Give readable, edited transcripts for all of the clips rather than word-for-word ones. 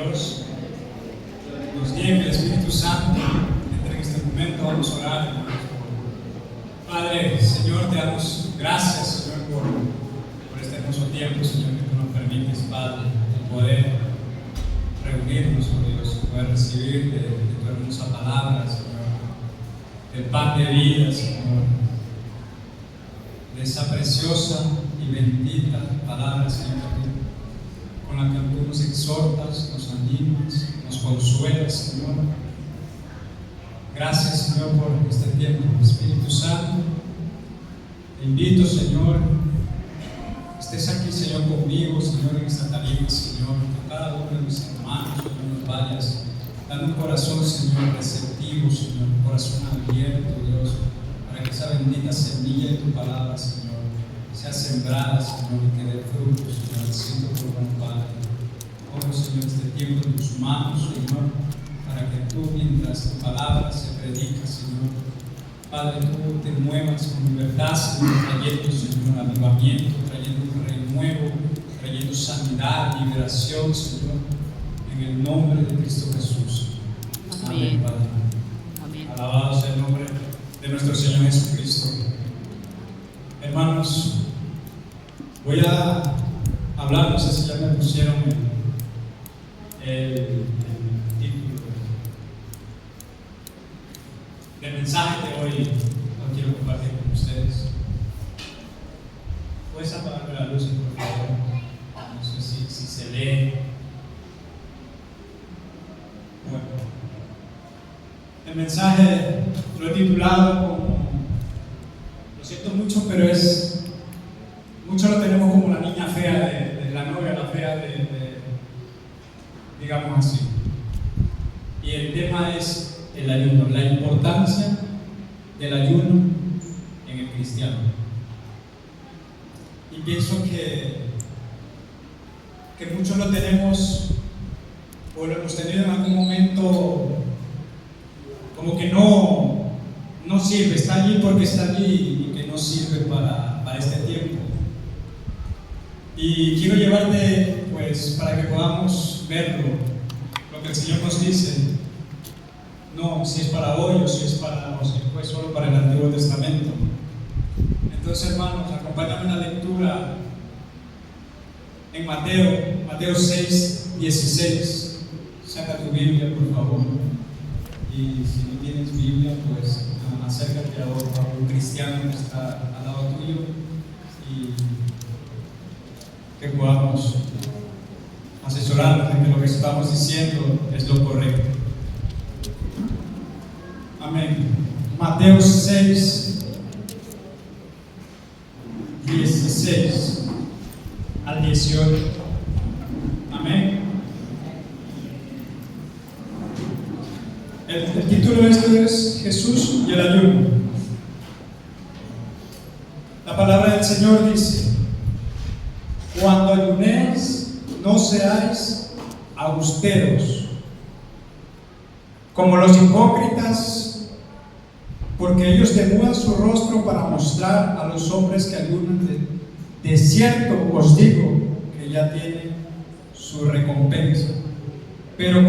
Dios nos guíe, que el Espíritu Santo entre en este momento. Vamos a orar, hermanos. Padre, Señor, te damos gracias, Señor, por este hermoso tiempo, Señor, que tú nos permites, Padre, de poder reunirnos, oh Dios, poder recibir de tu hermosa palabra, Señor, del pan de vida, Señor, de esa preciosa y bendita palabra, Señor, con la que tú nos exhortas, nos animas, nos consuelas, Señor. Gracias, Señor, por este tiempo. Espíritu Santo, te invito, Señor, estés aquí, Señor, conmigo, Señor, en esta tarima, Señor, que cada uno de mis hermanos, Señor, nos vayas dando un corazón, Señor, receptivo, Señor, un corazón abierto, Dios, para que esa bendita semilla de tu palabra, Señor, sea sembrada, Señor, y que dé fruto, Señor, siento por buen Padre. Pongo, Señor, este tiempo en tus manos, Señor, para que tú, mientras tu palabra se predica, Señor, Padre, tú te muevas con libertad, Señor, trayendo, Señor, avivamiento, trayendo un renuevo, trayendo sanidad, liberación, Señor, en el nombre de Cristo Jesús. Amén, Padre. Amén. Alabado sea el nombre de nuestro Señor Jesucristo. Hermanos, voy a hablar, no sé si ya me pusieron el título del mensaje de hoy, lo quiero compartir con ustedes. ¿Puedes apagarme la luz, por favor? No sé si se lee. Bueno, el mensaje lo he titulado como, lo siento mucho, pero muchos lo tenemos como la niña fea de la novia, la fea digamos así. Y el tema es el ayuno, la importancia del ayuno en el cristiano. Y pienso que muchos lo tenemos o lo hemos tenido en algún momento como que no sirve, está allí porque está allí y que no sirve para este tiempo. Y quiero llevarte, pues, para que podamos verlo, lo que el Señor nos dice, no si es para hoy o si fue solo para el Antiguo Testamento. Entonces, hermanos, acompáñame en la lectura en Mateo 6, 16. Saca tu Biblia, por favor. Y si no tienes Biblia, pues acércate a un cristiano que está al lado tuyo y que podamos asesorarnos de que lo que estamos diciendo es lo correcto. Amén. Mateo 6, 16 al 18. Amén. El título de esto es Jesús y el ayuno. La palabra del Señor dice: cuando ayunéis, no seáis austeros, como los hipócritas, porque ellos demudan su rostro para mostrar a los hombres que ayunan. De cierto os digo que ya tienen su recompensa. Pero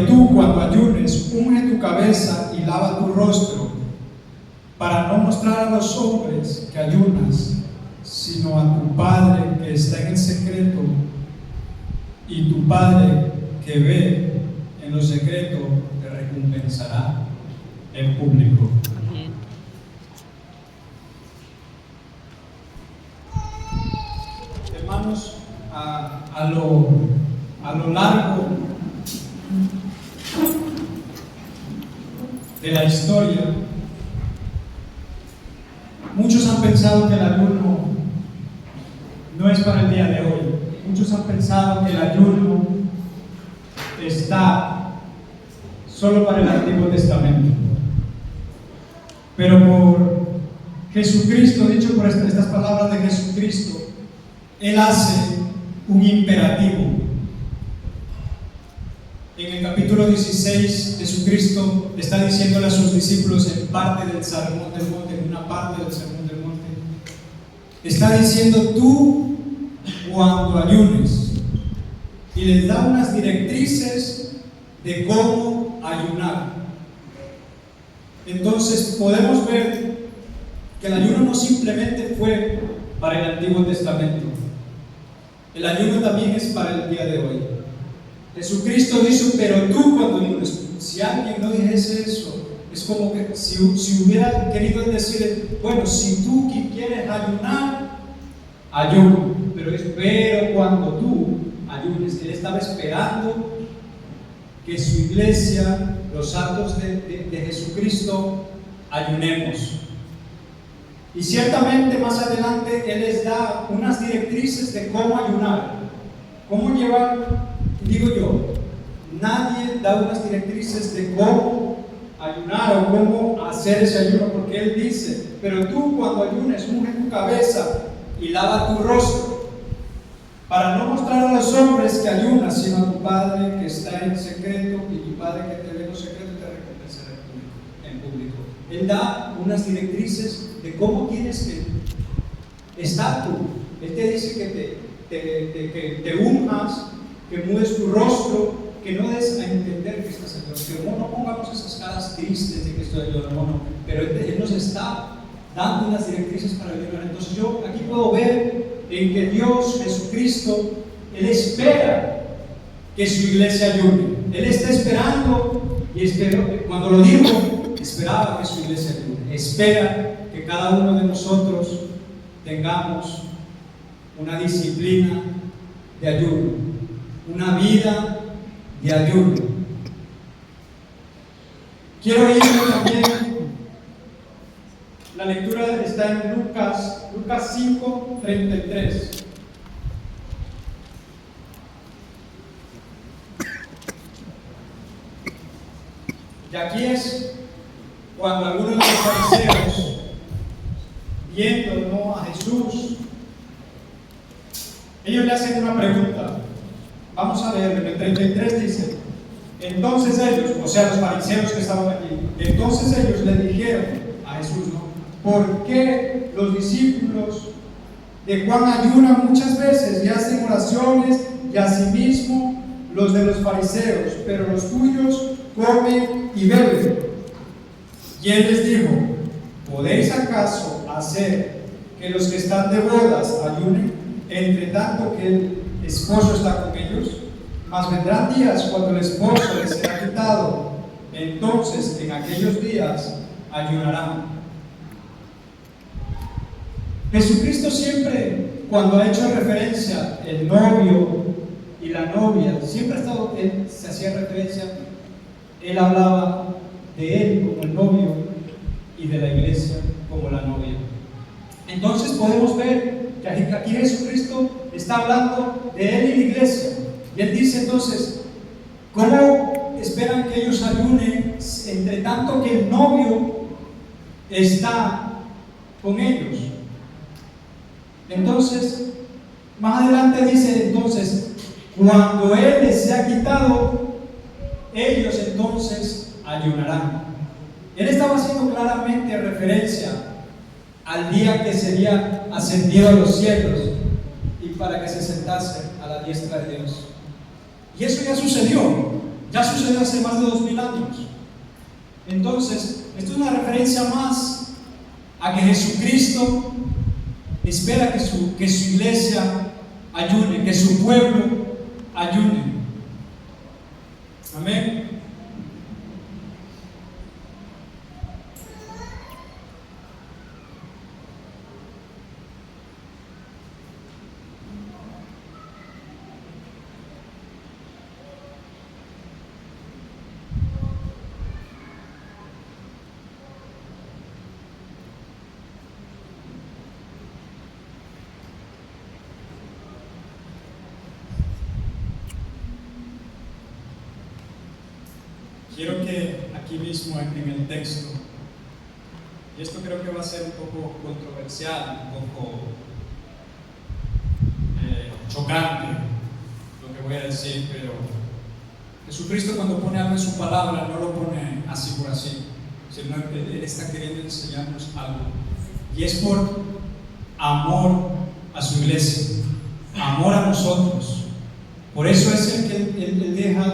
tú cuando ayunes, unge tu cabeza y lava tu rostro, para no mostrar a los hombres que ayunas, sino a tu Padre que está en el secreto, y tu Padre que ve en lo secreto te recompensará en público. Amén. Hermanos, a lo largo de la historia, muchos han pensado que el ayuno no es para el día de hoy. Muchos han pensado que el ayuno está solo para el Antiguo Testamento. Pero por Jesucristo, dicho por estas palabras de Jesucristo, Él hace un imperativo. En el capítulo 16, Jesucristo está diciéndole a sus discípulos en parte del Sermón del Monte, en una parte del Sermón del Monte, está diciendo: tú, cuando ayunes, y les da unas directrices de cómo ayunar. Entonces podemos ver que el ayuno no simplemente fue para el Antiguo Testamento, el ayuno también es para el día de hoy. Jesucristo dijo, pero tú cuando ayunes, si alguien no dijese eso, es como que si hubiera querido decir, bueno, si tú quieres ayunar, ayuno, pero cuando tú ayunes, Él estaba esperando que su iglesia, los santos de Jesucristo, ayunemos. Y ciertamente más adelante Él les da unas directrices de cómo ayunar, cómo llevar, digo yo, nadie da unas directrices de cómo ayunar o cómo hacer ese ayuno, porque Él dice, pero tú cuando ayunes, unge tu cabeza y lava tu rostro, para no mostrar a los hombres que ayunas, sino a tu Padre que está en secreto, y tu Padre que te ve en lo secreto te recompensará en público. Él da unas directrices de cómo tienes que estar tú. Él te dice que te unjas, que mudes tu rostro, que no des a entender que estás ayunando, que no pongamos esas caras tristes de que estoy ayunando, no, pero Él nos está dando unas directrices para ayunar. Entonces yo aquí puedo ver en que Dios, Jesucristo, Él espera que su iglesia ayune. Él está esperando, y cuando lo dijo, esperaba que su iglesia ayune. Espera que cada uno de nosotros tengamos una disciplina de ayuno, una vida de ayuno. Quiero irme también. La lectura está en Lucas 5:33. Y aquí es cuando algunos de los fariseos, viendo a Jesús, ellos le hacen una pregunta. Vamos a leer, en el 33 dice, entonces ellos, o sea los fariseos que estaban allí, entonces ellos le dijeron a Jesús, ¿no? ¿Por qué los discípulos de Juan ayunan muchas veces y hacen oraciones, y asimismo los de los fariseos, pero los tuyos comen y beben? Y él les dijo, ¿podéis acaso hacer que los que están de bodas ayunen, entre tanto que el esposo está con ellos? Mas vendrán días cuando el esposo les será quitado, entonces en aquellos días ayunarán. Jesucristo siempre, cuando ha hecho referencia el novio y la novia, siempre él se hacía referencia, él hablaba de él como el novio y de la iglesia como la novia. Entonces podemos ver que aquí Jesucristo está hablando de él y la iglesia. Y él dice entonces, ¿cómo esperan que ellos ayunen entre tanto que el novio está con ellos? Entonces, más adelante dice entonces, cuando Él les sea quitado, ellos entonces ayunarán. Él estaba haciendo claramente referencia al día que sería ascendido a los cielos y para que se sentase a la diestra de Dios. Y eso ya sucedió hace más de 2000 años. Entonces, esto es una referencia más a que Jesucristo espera que su iglesia ayune, que su pueblo ayune. Amén. Quiero que aquí mismo en el texto, y esto creo que va a ser un poco controversial, un poco chocante lo que voy a decir, pero Jesucristo cuando pone algo en su palabra no lo pone así por así, sino que Él está queriendo enseñarnos algo, y es por amor a su iglesia, amor a nosotros. Por eso es el que él deja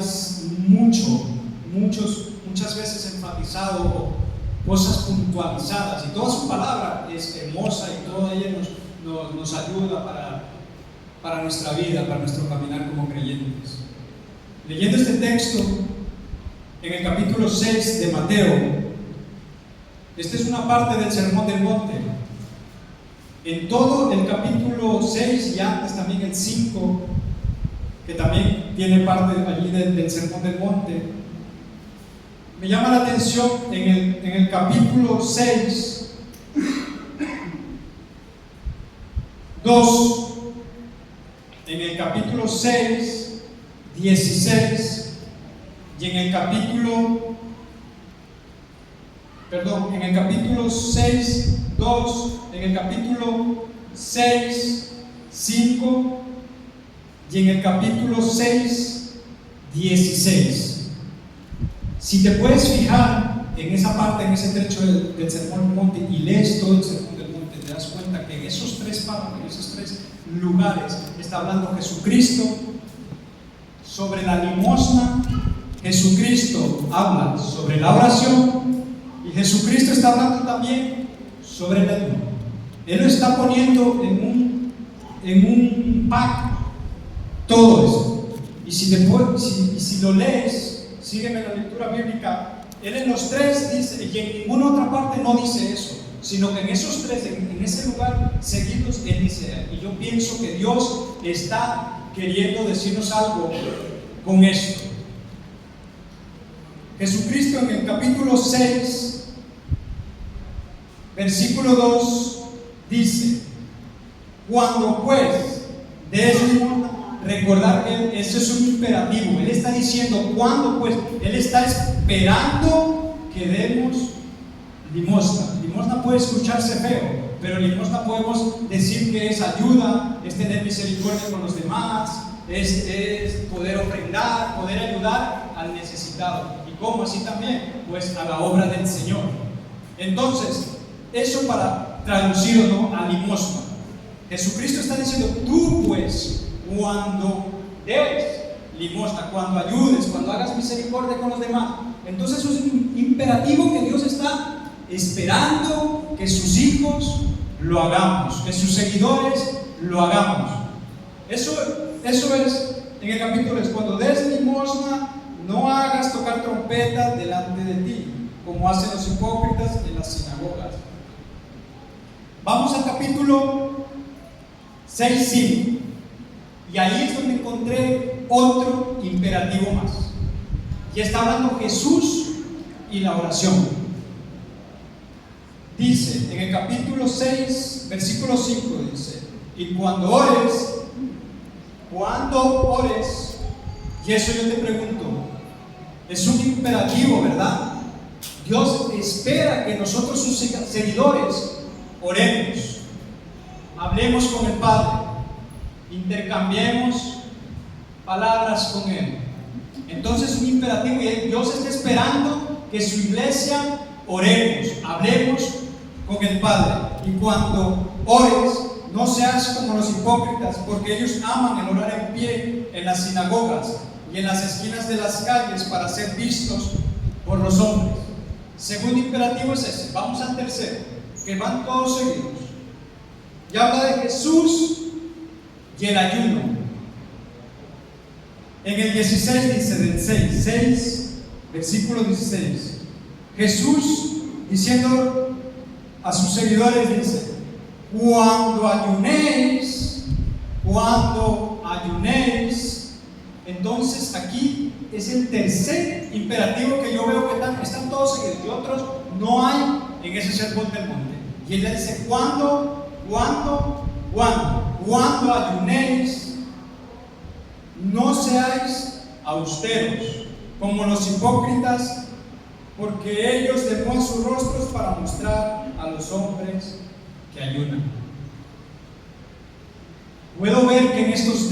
muchas veces enfatizado cosas puntualizadas, y toda su palabra es hermosa y toda ella nos ayuda para nuestra vida, para nuestro caminar como creyentes. Leyendo este texto en el capítulo 6 de Mateo, esta es una parte del Sermón del Monte. En todo el capítulo 6 y antes también el 5, que también tiene parte allí del Sermón del Monte, me llama la atención en el capítulo 6, 2, en el capítulo 6, 16, y en el capítulo 6, 2, en el capítulo 6, 5, y en el capítulo 6, 16. Si te puedes fijar en esa parte, en ese trecho del Sermón del Monte, y lees todo el Sermón del Monte, te das cuenta que en esos tres párrafos, en esos tres lugares, está hablando Jesucristo sobre la limosna, Jesucristo habla sobre la oración, y Jesucristo está hablando también sobre el ayuno. Él lo está poniendo en un pack todo eso. Y si lo lees, sígueme la lectura bíblica, él en los tres dice, y en ninguna otra parte no dice eso, sino que en esos tres, en ese lugar seguidos, él dice, y yo pienso que Dios está queriendo decirnos algo con esto. Jesucristo en el capítulo 6, versículo 2, dice: cuando pues des limosna, recordar que ese es un imperativo. Él está diciendo cuando pues, él está esperando que demos limosna. Limosna puede escucharse feo, pero limosna podemos decir que es ayuda, es tener misericordia con los demás, es poder ofrendar, poder ayudar al necesitado. ¿Y cómo así también? Pues a la obra del Señor. Entonces, eso para traducirlo, ¿no?, a limosna. Jesucristo está diciendo, tú pues, cuando des limosna, cuando ayudes, cuando hagas misericordia con los demás, entonces eso es un imperativo que Dios está esperando que sus hijos lo hagamos, que sus seguidores lo hagamos. Eso es en el capítulo 3. Cuando des limosna, no hagas tocar trompeta delante de ti, como hacen los hipócritas en las sinagogas. Vamos al capítulo 6:5, y ahí es donde encontré otro imperativo más, y está hablando Jesús y la oración. Dice en el capítulo 6, versículo 5, dice: y cuando ores, y eso yo te pregunto, es un imperativo, ¿verdad? Dios espera que nosotros, sus seguidores, oremos, hablemos con el Padre, intercambiemos palabras con Él. Entonces es un imperativo, y Dios está esperando que su iglesia oremos, hablemos con el Padre. Y cuando ores, no seas como los hipócritas, porque ellos aman el orar en pie en las sinagogas y en las esquinas de las calles para ser vistos por los hombres. Segundo imperativo es ese. Vamos al tercero, que van todos seguidos. Y habla de Jesús y el ayuno. En el 16 dice, del 6, versículo 16, Jesús diciendo a sus seguidores, dice: cuando ayunéis, entonces aquí es el tercer imperativo que yo veo que están todos seguidos, y otros no hay en ese sermón del monte. Y él dice: cuando ayunéis, no seáis austeros como los hipócritas, porque ellos demuestran sus rostros para mostrar a los hombres que ayunan. Puedo ver que en estos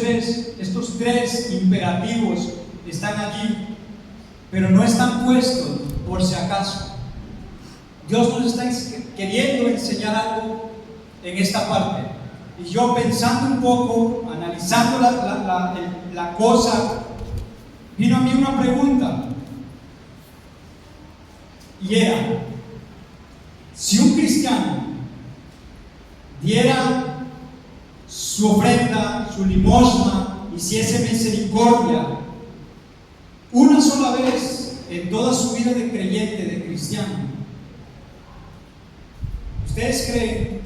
tres imperativos están allí, pero no están puestos por si acaso. Dios nos está queriendo enseñar algo en esta parte. Y yo pensando un poco, analizando la cosa, vino a mí una pregunta. Y era, si un cristiano diera su ofrenda, su limosna, hiciese misericordia una sola vez en toda su vida de creyente, de cristiano, ¿ustedes creen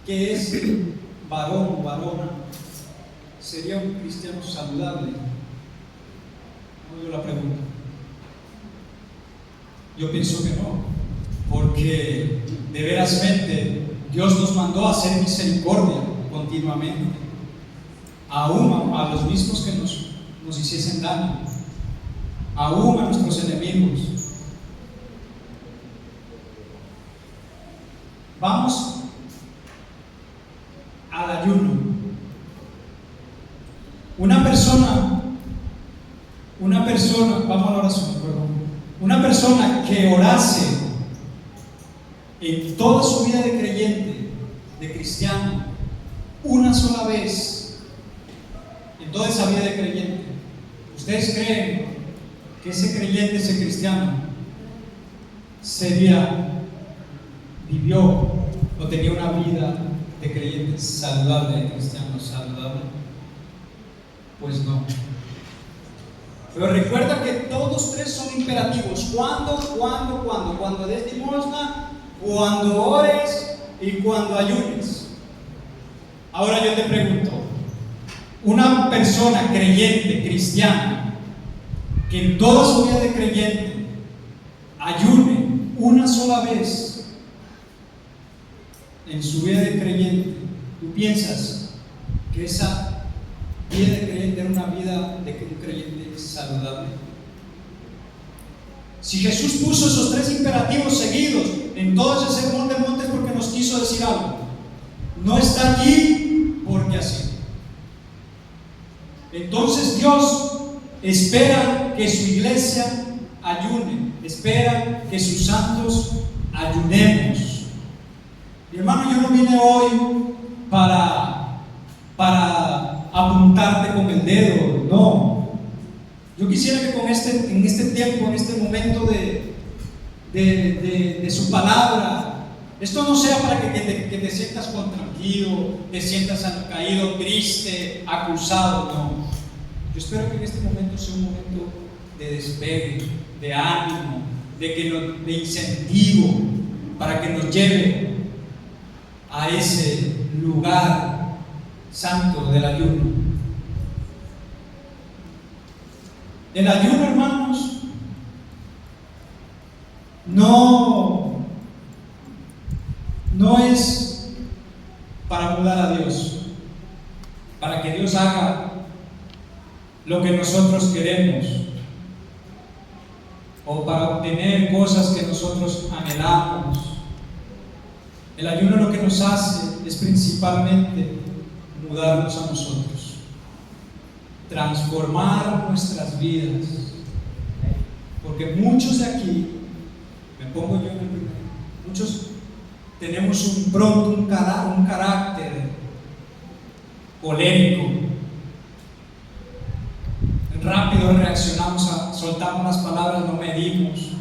que ese varón o varona sería un cristiano saludable? No, yo la pregunto. Yo pienso que no, porque de verasmente Dios nos mandó a hacer misericordia continuamente, aún a los mismos que nos hiciesen daño, aún a nuestros enemigos. Vamos al ayuno. Una persona, vamos a la oración, perdón. Una persona que orase en toda su vida de creyente, de cristiano, una sola vez, en toda esa vida de creyente, ¿ustedes creen que ese creyente, ese cristiano, vivió o tenía una vida de creyente saludable, de cristiano saludable? Pues no. Pero recuerda que todos tres son imperativos. Cuando des limosna, cuando ores y cuando ayunes. Ahora yo te pregunto, una persona creyente, cristiana, que en toda su vida de creyente ayune una sola vez en su vida de creyente, ¿tú piensas que esa vida de creyente era una vida de un creyente saludable? Si Jesús puso esos tres imperativos seguidos en todo ese sermón del monte, es porque nos quiso decir algo. No está allí porque así. Entonces Dios espera que su iglesia ayune, espera que sus santos ayunemos. Mi hermano, yo no vine hoy para apuntarte con el dedo, no. Yo quisiera que en este tiempo, en este momento de su palabra, esto no sea para que te sientas contraído, te sientas caído, triste, acusado, no. Yo espero que en este momento sea un momento de despegue, de ánimo, de incentivo, para que nos lleve a ese lugar santo del ayuno. El ayuno, hermanos, no es para mudar a Dios, para que Dios haga lo que nosotros queremos, o para obtener cosas que nosotros anhelamos. El ayuno lo que nos hace es principalmente mudarnos a nosotros, transformar nuestras vidas, porque muchos de aquí, me pongo yo en el primero, muchos tenemos un carácter colérico, rápido reaccionamos, soltamos las palabras, no medimos,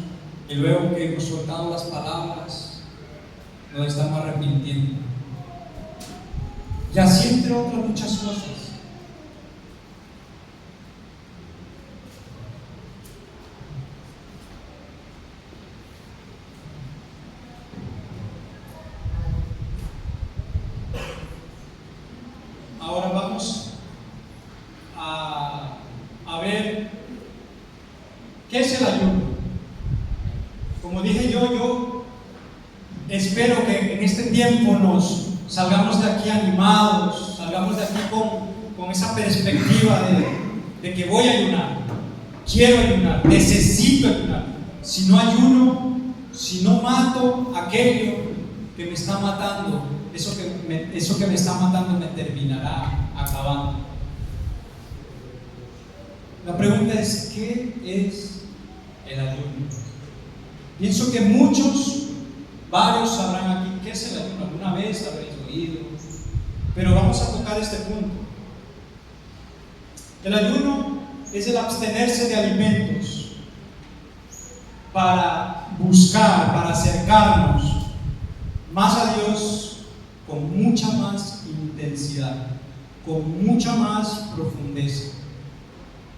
y luego que hemos soltado las palabras nos estamos arrepintiendo, y así entre otras muchas cosas. Ahora vamos a ver qué es el ayuno. Como dije yo espero que en este tiempo nos salgamos de aquí animados, salgamos de aquí con esa perspectiva de que voy a ayunar, quiero ayunar, necesito ayunar. Si no ayuno, si no mato aquello que me está matando, eso que me está matando me terminará acabando. La pregunta es, ¿qué es el ayuno? Pienso que varios sabrán aquí qué es el ayuno. Alguna vez habréis oído, pero vamos a tocar este punto. El ayuno es el abstenerse de alimentos para buscar, para acercarnos más a Dios con mucha más intensidad, con mucha más profundeza.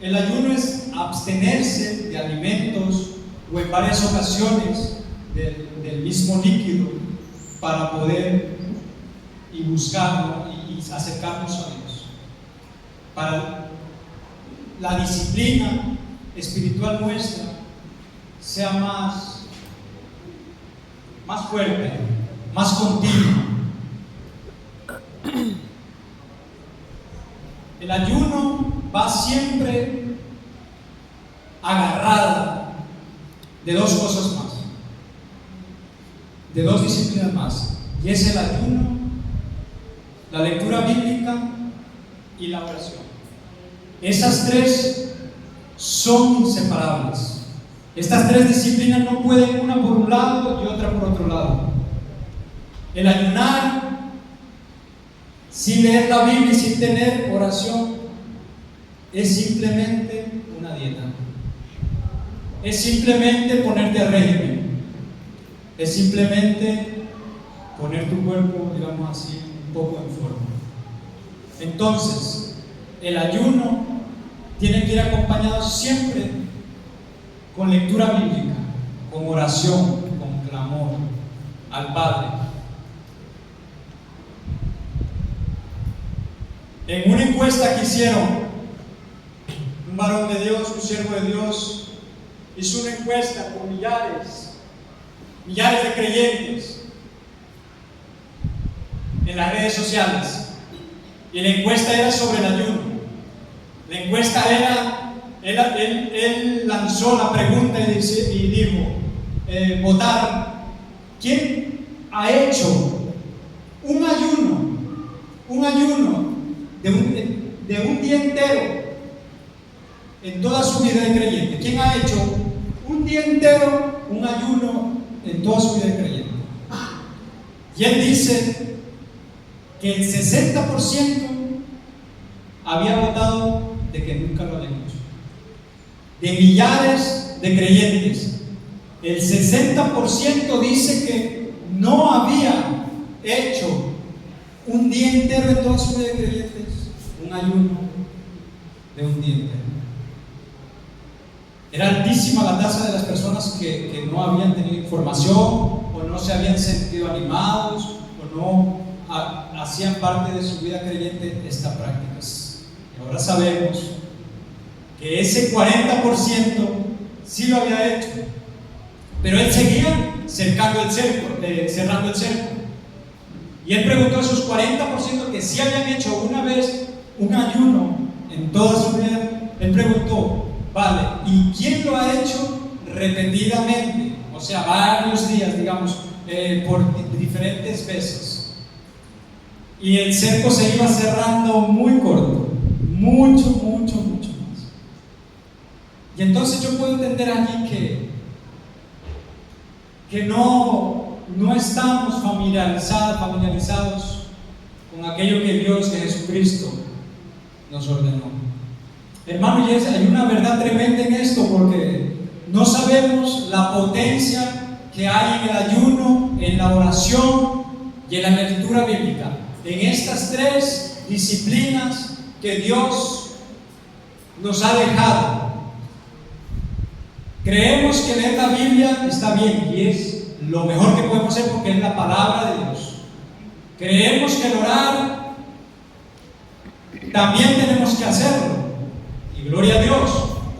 El ayuno es abstenerse de alimentos o en varias ocasiones del mismo líquido para poder y buscarlo y acercarnos a Dios. Para la disciplina espiritual nuestra sea más fuerte, más continua. El ayuno va siempre agarrado de dos cosas más, de dos disciplinas más, y es el ayuno, la lectura bíblica y la oración. Esas tres son inseparables. Estas tres disciplinas no pueden una por un lado y otra por otro lado. El ayunar sin leer la Biblia y sin tener oración es simplemente una dieta. Es simplemente ponerte a régimen. Es simplemente poner tu cuerpo, digamos así, un poco en forma. Entonces, el ayuno tiene que ir acompañado siempre con lectura bíblica, con oración, con clamor al Padre. En una encuesta que hicieron, un varón de Dios, un siervo de Dios, hizo una encuesta con millares de creyentes en las redes sociales, y la encuesta era sobre el ayuno. La encuesta era, él lanzó la pregunta y dijo, votar, ¿quién ha hecho un ayuno de un día entero en toda su vida de creyente? ¿Quién ha hecho un día entero un ayuno en toda su vida de creyente? Y él dice que el 60% había votado de que nunca lo habían hecho. De millares de creyentes, el 60% dice que no había hecho un día entero en toda su vida de creyentes un ayuno de un día entero. Era altísima la tasa de las personas que no habían tenido información, o no se habían sentido animados, o no hacían parte de su vida creyente estas prácticas. Y ahora sabemos que ese 40% sí lo había hecho, pero él seguía cerrando el cerco. Y él preguntó a esos 40% que sí habían hecho una vez un ayuno en toda su vida. Él preguntó, vale, ¿y quién lo ha hecho repetidamente? O sea, varios días, digamos, por diferentes veces. Y el cerco se iba cerrando muy corto, mucho más. Y entonces yo puedo entender aquí que no estamos familiarizados con aquello que Dios, que Jesucristo nos ordenó. Hermano, y hay una verdad tremenda en esto, porque no sabemos la potencia que hay en el ayuno, en la oración y en la lectura bíblica. En estas tres disciplinas que Dios nos ha dejado. Creemos que leer la Biblia está bien y es lo mejor que podemos hacer porque es la palabra de Dios. Creemos que el orar también tenemos que hacerlo, y gloria a Dios,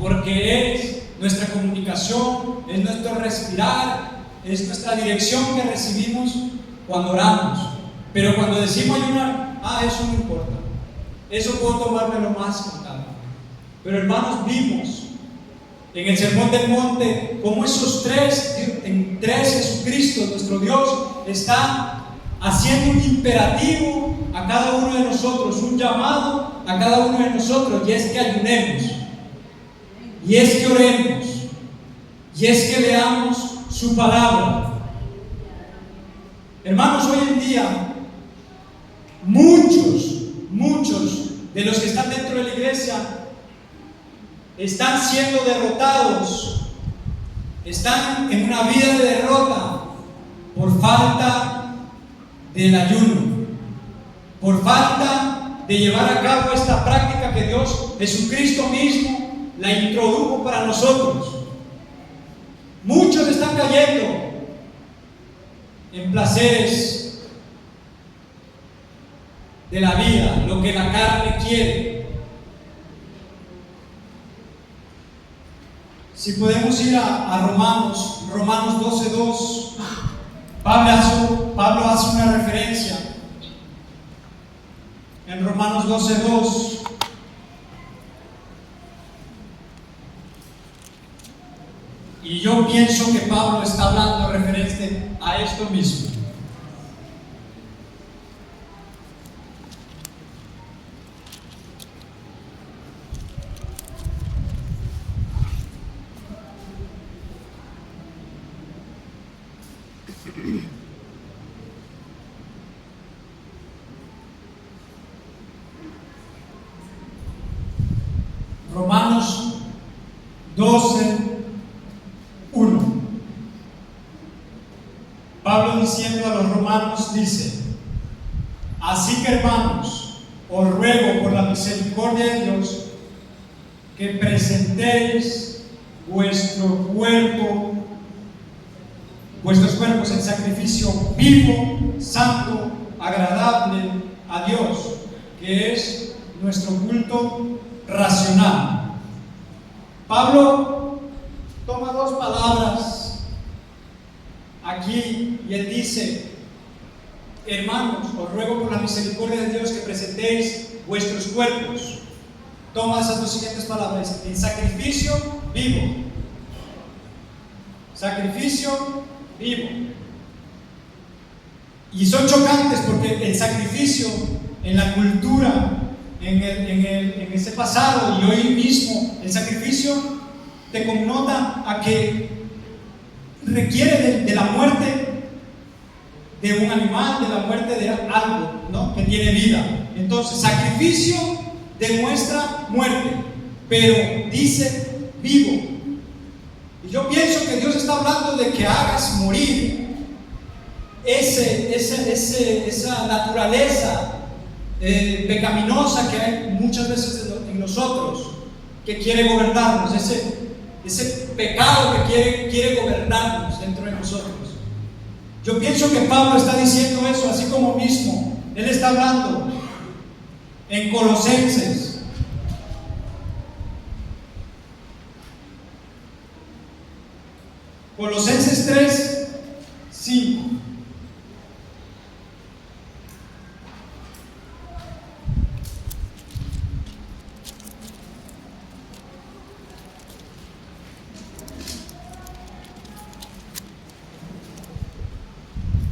porque es nuestra comunicación, es nuestro respirar, es nuestra dirección que recibimos cuando oramos. Pero cuando decimos ayunar, eso no importa, eso puedo tomármelo más con calma. Pero hermanos, vimos en el Sermón del Monte cómo esos tres Jesucristo, nuestro Dios, está haciendo un imperativo a cada uno de nosotros, un llamado a cada uno de nosotros, y es que ayunemos, y es que oremos, y es que leamos su palabra. Hermanos, hoy en día muchos de los que están dentro de la iglesia están siendo derrotados, están en una vida de derrota por falta del ayuno, por falta de llevar a cabo esta práctica que Dios, Jesucristo mismo, la introdujo para nosotros. Muchos están cayendo en placeres de la vida, lo que la carne quiere. Si podemos ir a Romanos 12:2, Pablo hace una referencia en Romanos 12:2. Y yo pienso que Pablo está hablando referente a esto mismo. Romanos 12:1. Pablo diciendo a los romanos dice: así que, hermanos, os ruego por la misericordia de Dios que presentéis vuestros cuerpos en sacrificio vivo, santo, agradable a Dios, que es nuestro culto racional. Pablo toma dos palabras aquí y él dice: hermanos, os ruego por la misericordia de Dios que presentéis vuestros cuerpos. Toma esas dos siguientes palabras: en sacrificio vivo. Sacrificio vivo. Y son chocantes porque el sacrificio en la cultura, en ese pasado y hoy mismo, el sacrificio te connota a que requiere de la muerte de un animal, de la muerte de algo, ¿no?, que tiene vida. Entonces, sacrificio demuestra muerte, pero dice vivo. Y yo pienso que Dios está hablando de que hagas morir esa naturaleza pecaminosa que hay muchas veces en nosotros, que quiere gobernarnos, ese pecado que quiere gobernarnos dentro de nosotros. Yo pienso que Pablo está diciendo eso, así como mismo él está hablando en Colosenses. Colosenses 3:5.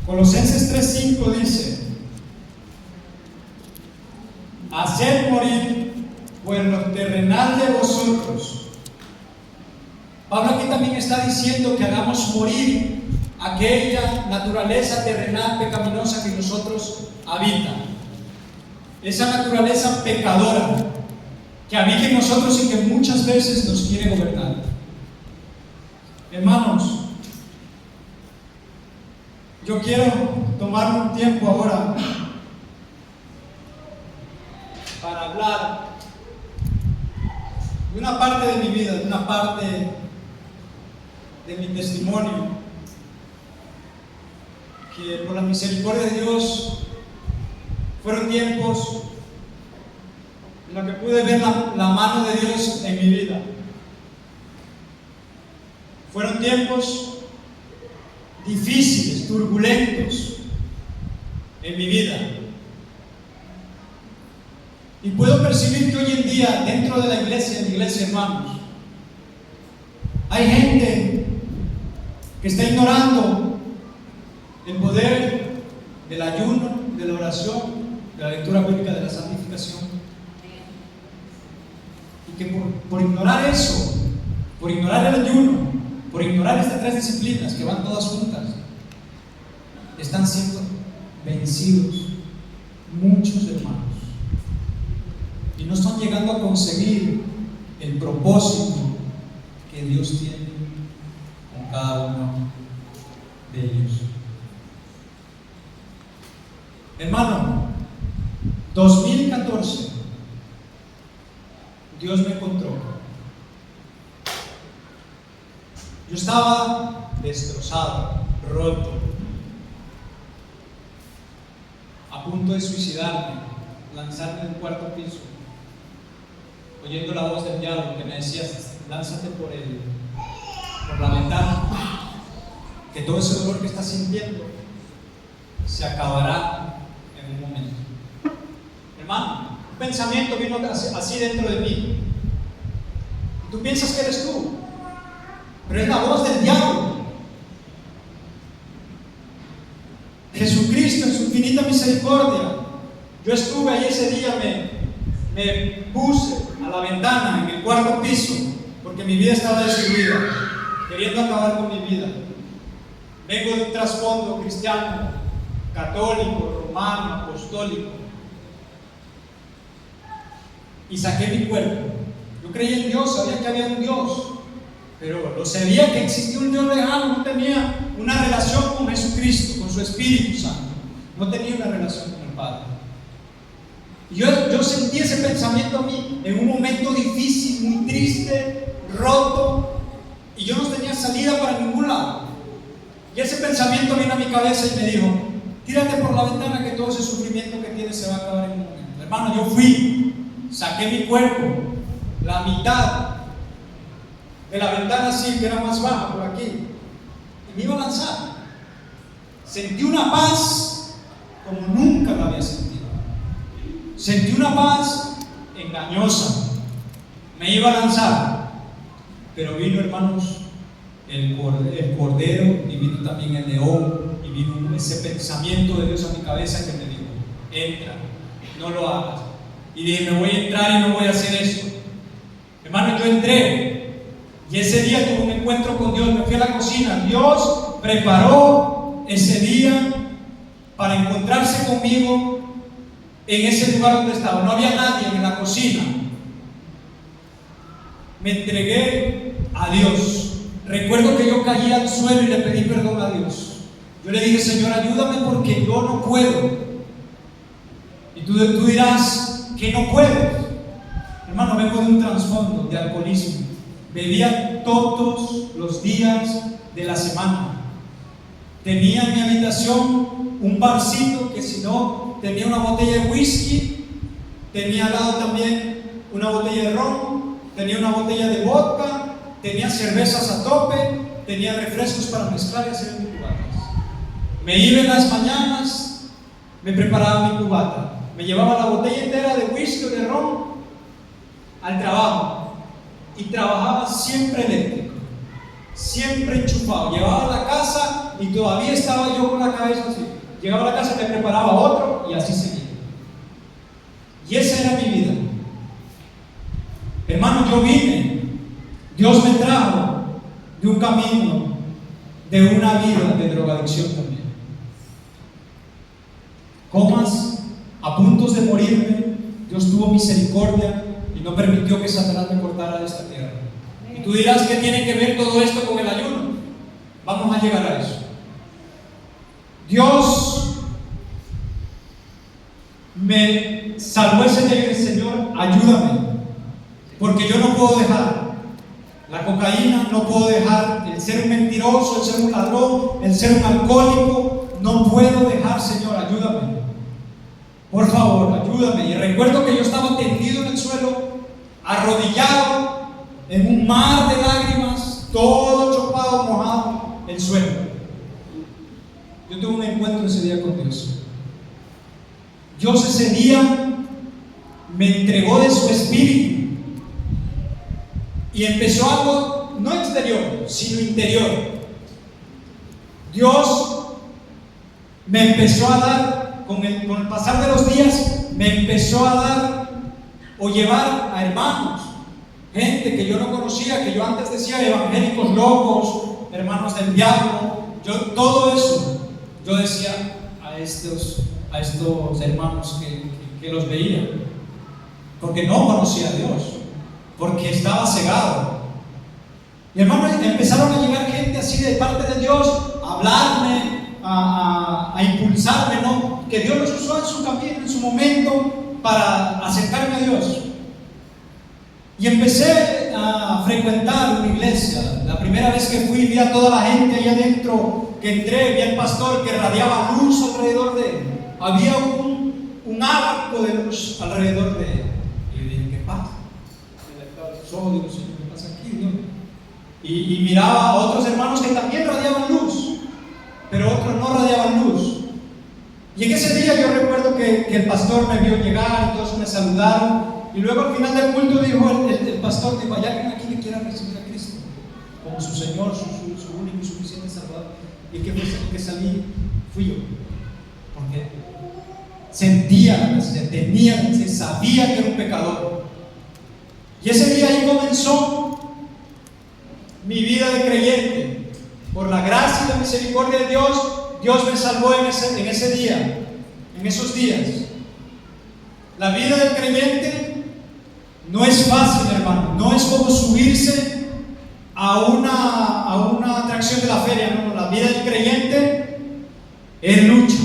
Colosenses 3:5 dice: haced morir pues lo terrenal de vosotros. Pablo aquí también está diciendo que hagamos morir aquella naturaleza terrenal pecaminosa que en nosotros habita, esa naturaleza pecadora que habita en nosotros y que muchas veces nos quiere gobernar. Hermanos, yo quiero tomar un tiempo ahora para hablar de una parte de mi vida, de una parte de mi testimonio, que por la misericordia de Dios fueron tiempos en los que pude ver la mano de Dios en mi vida. Fueron tiempos difíciles, turbulentos en mi vida. Y puedo percibir que hoy en día, dentro de la iglesia, hermanos, hay gente que está ignorando el poder del ayuno, de la oración, de la lectura bíblica, de la santificación. Y que por ignorar eso, por ignorar el ayuno, por ignorar estas tres disciplinas que van todas juntas, están siendo vencidos muchos conseguir el propósito que Dios tiene con cada uno de ellos. Hermano, 2014, Dios me encontró. Yo estaba destrozado, roto, a punto de suicidarme, lanzarme del cuarto piso, oyendo la voz del diablo que me decía: lánzate por la ventana, que todo ese dolor que estás sintiendo se acabará en un momento. Hermano, un pensamiento vino así dentro de mí. Y tú piensas que eres tú, pero es la voz del diablo. Jesucristo en su infinita misericordia, yo estuve ahí ese día, me puse a la ventana en el cuarto piso, porque mi vida estaba destruida, queriendo acabar con mi vida. Vengo de un trasfondo cristiano, católico, romano, apostólico, y saqué mi cuerpo. Yo creía en Dios, sabía que había un Dios, pero lo sabía que existía un Dios lejano. No tenía una relación con Jesucristo, con su Espíritu Santo, no tenía una relación con el Padre. Y yo sentí ese pensamiento a mí en un momento difícil, muy triste, roto, y yo no tenía salida para ningún lado. Y ese pensamiento vino a mi cabeza y me dijo: tírate por la ventana, que todo ese sufrimiento que tienes se va a acabar en un momento. Hermano, yo fui, saqué mi cuerpo, la mitad de la ventana así, que era más baja por aquí, y me iba a lanzar. Sentí una paz como nunca la había sentido. Sentí una paz engañosa. Me iba a lanzar, pero vino, hermanos, el cordero, y vino también el león, y vino ese pensamiento de Dios a mi cabeza que me dijo: entra, no lo hagas. Y dije: me voy a entrar y no voy a hacer eso. Hermano, yo entré, y ese día tuve un encuentro con Dios. Me fui a la cocina. Dios preparó ese día para encontrarse conmigo en ese lugar donde estaba. No había nadie en la cocina. Me entregué a Dios. Recuerdo que yo caí al suelo y le pedí perdón a Dios. Yo le dije: Señor, ayúdame, porque yo no puedo. Y tú dirás que no puedes. Hermano, vengo de un trasfondo de alcoholismo. Bebía todos los días de la semana. Tenía en mi habitación un barcito que, si no, tenía una botella de whisky, tenía al lado también una botella de ron, tenía una botella de vodka, tenía cervezas a tope, tenía refrescos para mezclar y hacer mis cubatas. Me iba en las mañanas, me preparaba mi cubata, me llevaba la botella entera de whisky o de ron al trabajo, y trabajaba siempre eléctrico, siempre enchufado. Llevaba a la casa y todavía estaba yo con la cabeza así. Llegaba a la casa y me preparaba otro, y así seguía. Y esa era mi vida. Hermano, yo vine, Dios me trajo de un camino, de una vida de drogadicción también. Comas, a puntos de morirme, Dios tuvo misericordia y no permitió que Satanás me cortara de esta tierra. Y tú dirás: ¿qué tiene que ver todo esto con el ayuno? Vamos a llegar a eso. Dios me salvó ese día y dije: Señor, ayúdame, porque yo no puedo dejar la cocaína, no puedo dejar el ser un mentiroso, el ser un ladrón, el ser un alcohólico. No puedo dejar, Señor, ayúdame, por favor, ayúdame. Y recuerdo que yo estaba tendido en el suelo, arrodillado en un mar de lágrimas, todo chopado, mojado, el suelo. Yo tuve un encuentro ese día con Dios. Dios ese día me entregó de su espíritu, y empezó algo no exterior, sino interior. Dios me empezó a dar, con el pasar de los días, me empezó a dar o llevar a hermanos, gente que yo no conocía, que yo antes decía evangélicos locos, hermanos del diablo. Todo eso, yo decía a estos hermanos que los veía. porque no conocía a Dios, porque estaba cegado. Y hermano, empezaron a llegar gente así de parte de Dios, a hablarme, a impulsarme, ¿no? Que Dios los usó en su camino, en su momento, para acercarme a Dios. Y empecé a frecuentar una iglesia. La primera vez que fui, vi a toda la gente ahí adentro, que entré, vi al pastor que radiaba luz alrededor de él. Había un arco de luz alrededor de él. Y yo dije, ¿qué pasa? Digo, Señor, ¿qué pasa aquí, Dios? Y miraba a otros hermanos que también radiaban luz, pero otros no radiaban luz. Y en ese día yo recuerdo que el pastor me vio llegar y todos me saludaron. Y luego al final del culto dijo el pastor, dijo, ¿hay alguien aquí que quiera recibir a Cristo como su Señor, su único y suficiente Salvador? Y el que salí fui yo, porque sentía la necesidad, sabía que era un pecador. Y ese día ahí comenzó mi vida de creyente. Por la gracia y la misericordia de Dios, Dios me salvó en ese día, en esos días. La vida del creyente no es fácil, hermano. No es como subirse a una atracción de la feria. No, la vida del creyente es lucha.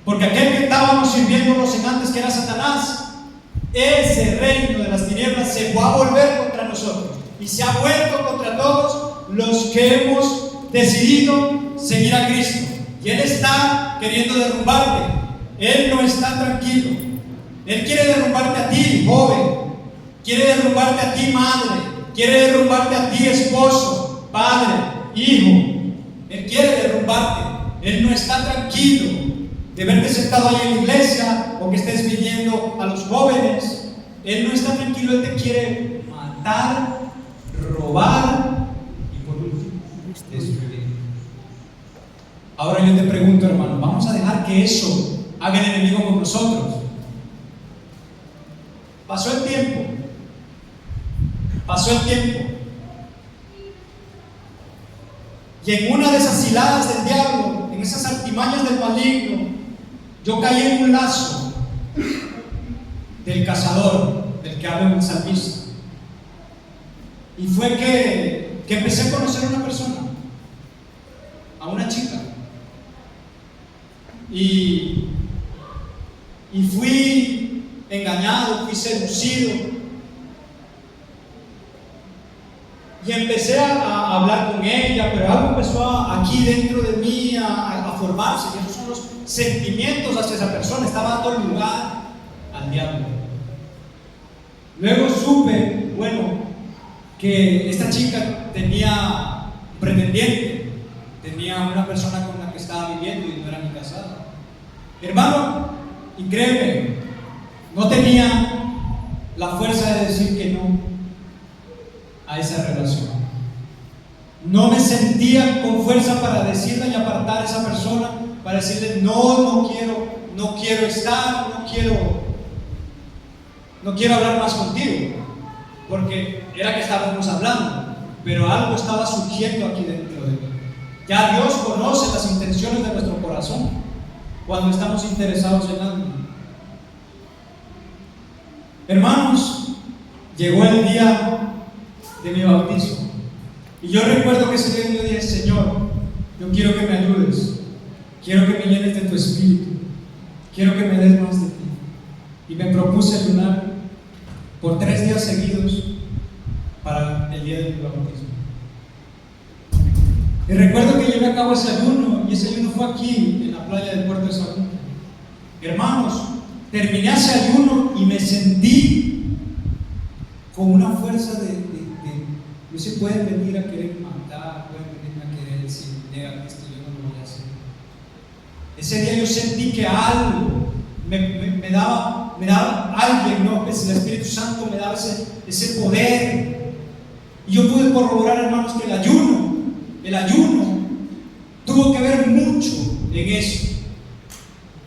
Porque aquel que estábamos sirviéndonos en antes, que era Satanás, ese reino de las tinieblas se va a volver contra nosotros. Y se ha vuelto contra todos los que hemos decidido seguir a Cristo. Y Él está queriendo derrumbarte. Él no está tranquilo. Él quiere derrumbarte a ti, joven. Quiere derrumbarte a ti, madre. Quiere derrumbarte a ti, esposo, padre, hijo. Él quiere derrumbarte. Él no está tranquilo de verte sentado ahí en la iglesia o que estés viniendo a los jóvenes. Él no está tranquilo. Él te quiere matar, robar y por último destruir. Ahora yo te pregunto, hermano, ¿vamos a dejar que eso haga el enemigo con nosotros? Pasó el tiempo. Y en una de esas hiladas del diablo, en esas artimañas del maligno, yo caí en un lazo del cazador, del que habla el salmista. Y fue que empecé a conocer a una persona, a una chica. Y fui engañado, fui seducido. Y empecé a hablar con ella, pero algo empezó aquí dentro de mí a formarse. Y esos son los sentimientos hacia esa persona. Estaba dando lugar al diablo. Luego supe, que esta chica tenía un pretendiente, tenía una persona con la que estaba viviendo y no era ni casada. Hermano, y créeme, no tenía la fuerza de decir que no a esa relación. No me sentía con fuerza para decirle y apartar a esa persona, para decirle no quiero estar, no quiero hablar más contigo, porque era que estábamos hablando, pero algo estaba surgiendo aquí dentro de mí. Ya Dios conoce las intenciones de nuestro corazón cuando estamos interesados en algo. Hermanos, llegó el día de mi bautismo. Y yo recuerdo que ese día yo dije, Señor, yo quiero que me ayudes, quiero que me llenes de tu espíritu, quiero que me des más de ti. Y me propuse ayunar por 3 días seguidos para el día de mi bautismo. Y recuerdo que llevé a cabo ese ayuno, y ese ayuno fue aquí, en la playa del puerto de Salud. Hermanos, terminé ese ayuno y me sentí con una fuerza de no se pueden venir a querer matar, pueden venir a querer decir, nega esto, yo no lo voy a hacer. Ese día yo sentí que algo me daba alguien, ¿no? El Espíritu Santo me daba ese poder. Y yo pude corroborar, hermanos, que el ayuno tuvo que ver mucho en eso.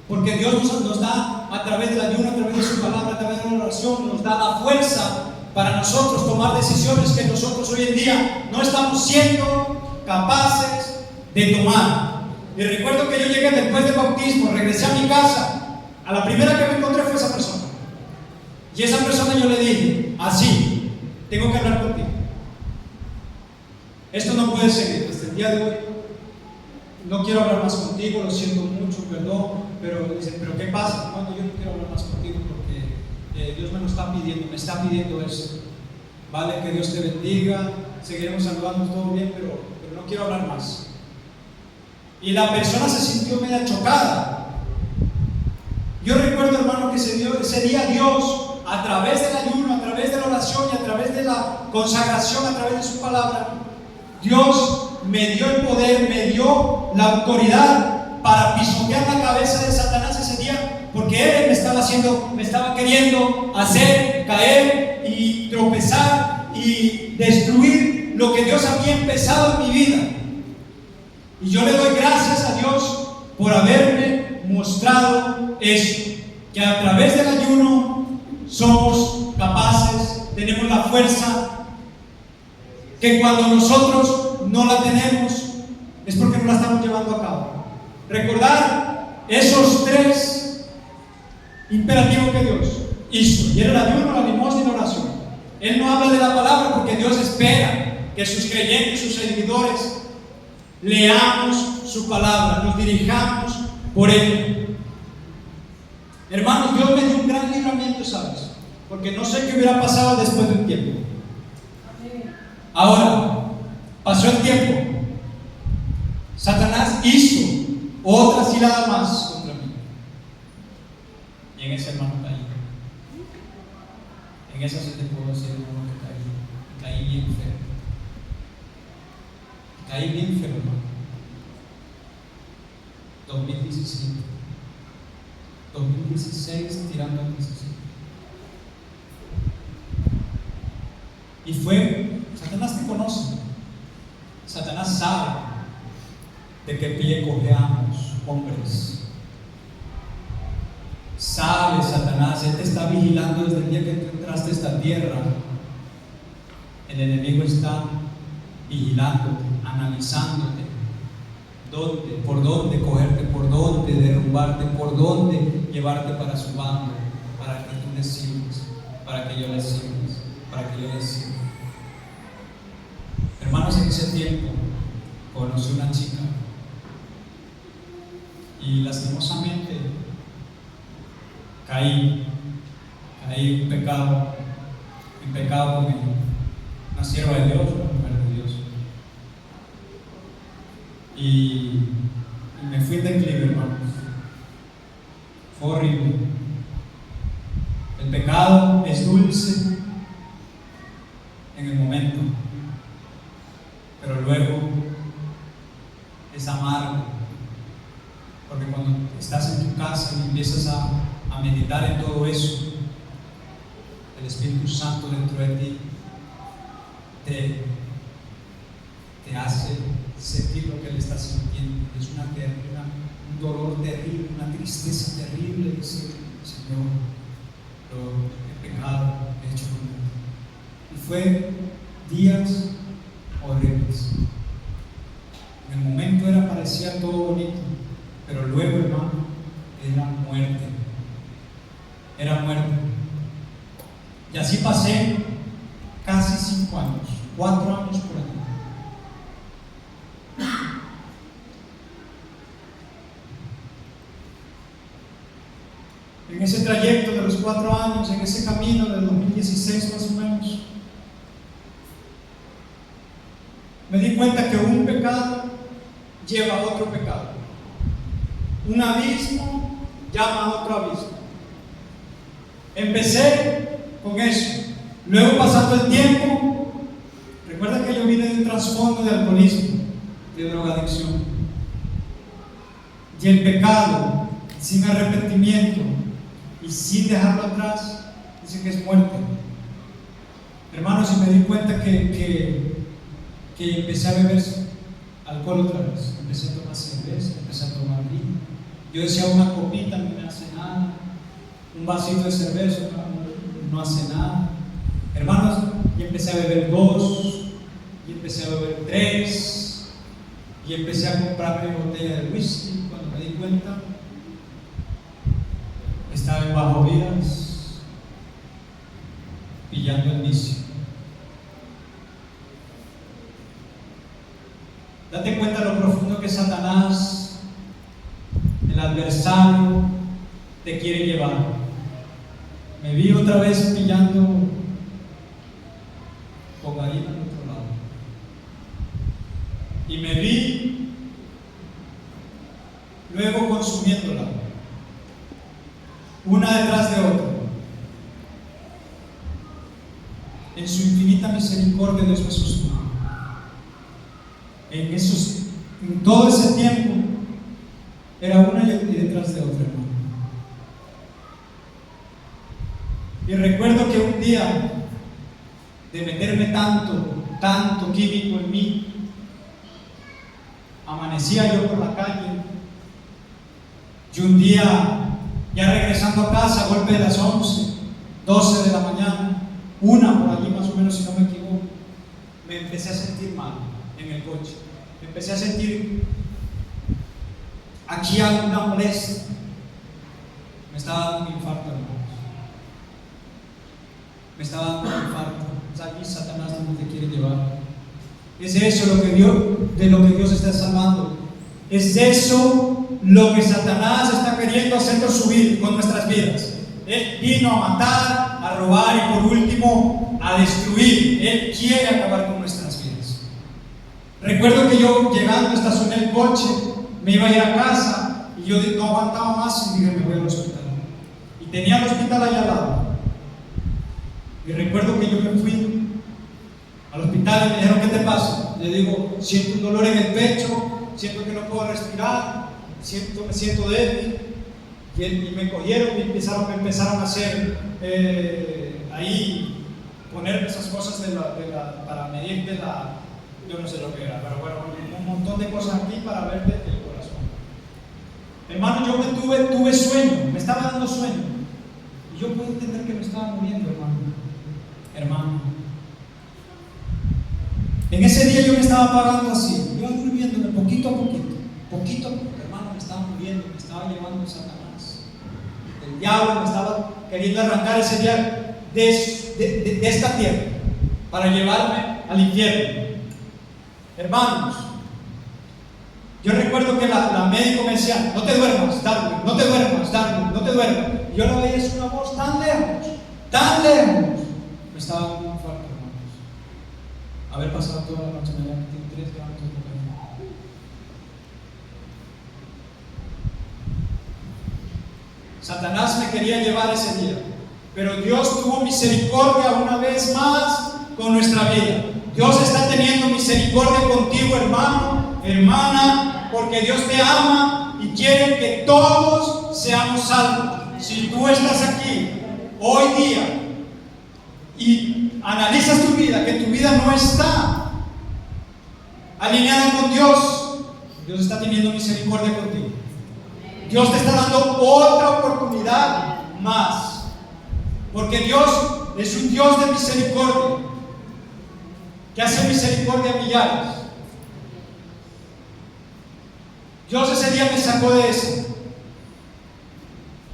Porque Dios nos da, a través del ayuno, a través de su palabra, a través de la oración, nos da la fuerza para nosotros tomar decisiones que nosotros hoy en día no estamos siendo capaces de tomar. Y recuerdo que yo llegué después del bautismo, regresé a mi casa, a la primera que me encontré fue esa persona. Y esa persona yo le dije, así, tengo que hablar contigo. Esto no puede seguir. Hasta el día de hoy no quiero hablar más contigo, lo siento mucho, perdón, pero dice, ¿pero qué pasa? Bueno, yo no quiero hablar más contigo porque Dios me lo está pidiendo eso. Vale, que Dios te bendiga, seguiremos saludando todo bien, pero no quiero hablar más. Y la persona se sintió media chocada. Yo recuerdo, hermano, que ese día Dios, a través del ayuno, a través de la oración y a través de la consagración, a través de su palabra, Dios me dio el poder, me dio la autoridad para pisotear la cabeza de Satanás ese día, porque él me estaba queriendo hacer caer y tropezar y destruir lo que Dios había empezado en mi vida. Y yo le doy gracias a Dios por haberme mostrado eso, que a través del ayuno somos capaces, tenemos la fuerza, que cuando nosotros no la tenemos es porque no la estamos llevando a cabo. Recordar esos 3 imperativos que Dios hizo, y era el ayuno, la limosna y la oración. Él no habla de la palabra porque Dios espera que sus creyentes, sus seguidores, leamos su palabra, nos dirijamos por ella. Hermanos, Dios me dio un gran libramiento, ¿sabes? Porque no sé qué hubiera pasado después de un tiempo. Ahora, pasó el tiempo. Satanás hizo otra cilada más contra mí. Y en ese hermano caí. En eso sí te puedo decir, hermano, que caí bien feo. Caí bien feo, hermano. 2017. 2016 tirando al 17. Y fue, Satanás te conoce. Satanás sabe de qué pie cojeamos, hombres. Sabe Satanás, él te está vigilando desde el día que tú entraste a esta tierra. El enemigo está vigilándote, analizándote. Por dónde cogerte, por dónde derrumbarte, por dónde llevarte para su bando, para que tú le sirvas, para que yo le sirvas, para que yo le sirva. Hermanos, en ese tiempo conocí una chica y lastimosamente caí en pecado con una sierva de Dios, una mujer de Dios. Y me fui en declive, hermanos. Fue horrible. El pecado es dulce en el momento, pero luego es amargo, porque cuando estás en tu casa y empiezas a meditar en todo eso, el Espíritu Santo dentro de ti te hace sentir lo que Él está sintiendo. Es un dolor terrible, una tristeza terrible. Decir, Señor, el pecado he hecho conmigo. Y fue días horribles. En el momento parecía todo bonito, pero luego, hermano, era muerte. Era muerte. Y así pasé casi 5 años, 4 años por aquí. En ese trayecto de los 4 años, en ese camino del 2016 más o menos, me di cuenta que un pecado lleva a otro pecado. Un abismo llama a otro abismo. Empecé con eso. Luego, pasando el tiempo, recuerda que yo vine de un trasfondo de alcoholismo, de drogadicción. Y el pecado, sin arrepentimiento y sin dejarlo atrás, dice que es muerte. Hermanos, y me di cuenta que empecé a beber alcohol otra vez. Empecé a tomar cerveza, empecé a tomar vino. Yo decía, una copita no me hace nada, un vasito de cerveza no hace nada. Hermanos, y empecé a beber 2, y empecé a beber 3, y empecé a comprarme botella de whisky. Cuando me di cuenta, estaba en bajo vidas, Satanás, el adversario, te quiere llevar. Me vi otra vez pillando cocaína al otro lado. Y me vi luego consumiéndola, una detrás de otra. En su infinita misericordia Dios me sostuvo. En todo ese tiempo era una y detrás de otra, hermano. Y recuerdo que un día, de meterme tanto químico en mí, amanecía yo por la calle, y un día, ya regresando a casa, a golpe de las 11, 12 de la mañana, una por allí más o menos, si no me equivoco, me empecé a sentir mal en el coche. Me empecé a sentir aquí alguna molestia. Me estaba dando un infarto, hermanos. Me estaba dando un infarto. Aquí Satanás no te quiere llevar. Es eso de lo que Dios está salvando. Es eso lo que Satanás está queriendo hacer con nuestras vidas. Él vino a matar, a robar y por último a destruir. Él quiere acabar con nuestras vidas. Recuerdo que yo llegando estacioné el coche, me iba a ir a casa y yo no aguantaba más y dije, me voy al hospital. Y tenía el hospital allá al lado. Y recuerdo que yo me fui al hospital y me dijeron, ¿qué te pasa? Le digo, siento un dolor en el pecho, siento que no puedo respirar, me siento débil. Y me cogieron y me empezaron a hacer ahí, poner esas cosas para medir yo no sé lo que era, pero bueno, un montón de cosas aquí para ver el corazón. Hermano, yo tuve sueño, me estaba dando sueño. Y yo puedo entender que me estaba muriendo, hermano. En ese día yo me estaba apagando así, yo durmiéndome poquito a poquito, hermano, me estaba muriendo, me estaba llevando Satanás. El diablo me estaba queriendo arrancar ese día de esta tierra para llevarme al infierno. Hermanos, yo recuerdo que la médico me decía, no te duermas, Darwin, no te duermas. Y yo la veía, es una voz tan lejos. Me estaba dando un infarto, hermanos. Haber pasado toda la noche, me había metido 3 gramos de cocaína. Satanás me quería llevar ese día, pero Dios tuvo misericordia una vez más con nuestra vida. Dios está teniendo misericordia contigo, hermano, hermana, porque Dios te ama y quiere que todos seamos salvos. Si tú estás aquí hoy día y analizas tu vida, que tu vida no está alineada con Dios, Dios está teniendo misericordia contigo. Dios te está dando otra oportunidad más, porque Dios es un Dios de misericordia, que hace misericordia a millares. Dios ese día me sacó de eso.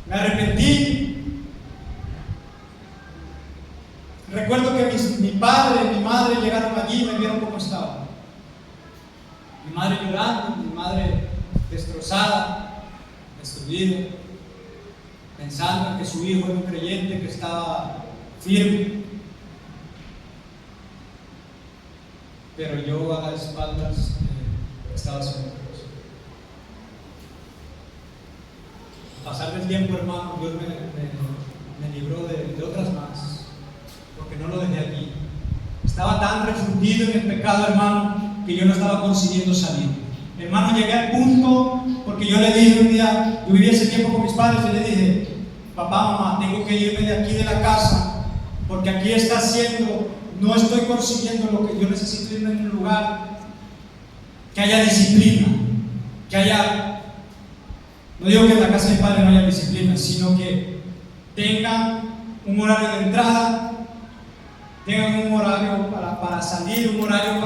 Me arrepentí. Recuerdo que mi padre y mi madre llegaron allí y me vieron cómo estaba. Mi madre llorando, mi madre destrozada, destruida, pensando en que su hijo era un creyente que estaba firme. Pero yo a las espaldas estaba haciendo otra cosa. Al pasar del tiempo, hermano, Dios me libró de otras más, porque no lo dejé allí. Estaba tan refundido en el pecado, hermano, que yo no estaba consiguiendo salir. Hermano, llegué al punto, porque yo le dije un día, yo viví ese tiempo con mis padres, y le dije, papá, mamá, tengo que irme de aquí de la casa, porque aquí está haciendo... No estoy consiguiendo lo que yo necesito, irme en un lugar que haya disciplina, que haya, no digo que en la casa de mi padre no haya disciplina, sino que tengan un horario de entrada, tengan un horario para salir, un horario